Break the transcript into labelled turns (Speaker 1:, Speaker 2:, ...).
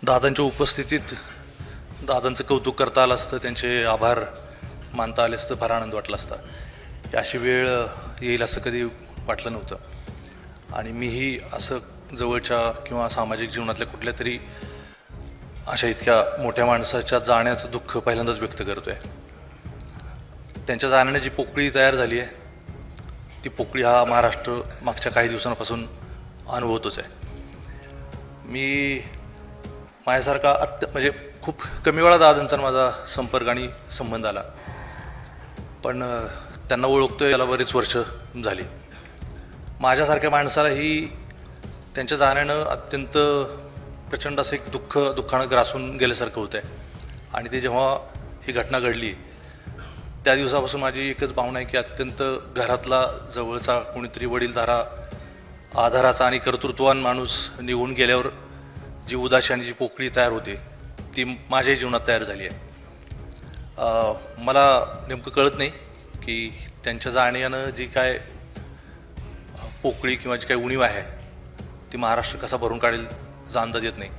Speaker 1: दादांच्या उपस्थितीत दादांचं कौतुक करता आलं असतं, त्यांचे आभार मानता आले असतं, फार आनंद वाटला असता. की अशी वेळ येईल असं कधी वाटलं नव्हतं. आणि मीही असं जवळच्या किंवा सामाजिक जीवनातल्या कुठल्या तरी अशा इतक्या मोठ्या माणसाच्या जाण्याचं दुःख पहिल्यांदाच व्यक्त करतो आहे. त्यांच्या जाण्याने जी पोकळी तयार झाली आहे, ती पोकळी हा महाराष्ट्र मागच्या काही दिवसांपासून अनुभवतोच आहे. मी माझ्यासारखा म्हणजे खूप कमी वेळा दादांचा माझा संपर्क आणि संबंध आला, पण त्यांना ओळखतोय याला बरीच वर्ष झाली. माझ्यासारख्या माणसालाही त्यांच्या जाण्यानं अत्यंत प्रचंड असं एक दुःखानं ग्रासून गेल्यासारखं होतं आहे. आणि ते जेव्हा ही घटना घडली त्या दिवसापासून माझी एकच भावना आहे की अत्यंत घरातला जवळचा कोणीतरी वडीलधारा, आधाराचा आणि कर्तृत्ववान माणूस निघून गेल्यावर जी उदासी आणि जी पोकळी तयार होते ती माझ्याही जीवनात तयार झाली आहे. मला नेमकं कळत नाही की त्यांच्या जाण्यानं जी काय पोकळी किंवा जी काही उणीव आहे ती महाराष्ट्र कसा भरून काढेल, अंदाज येत नाही.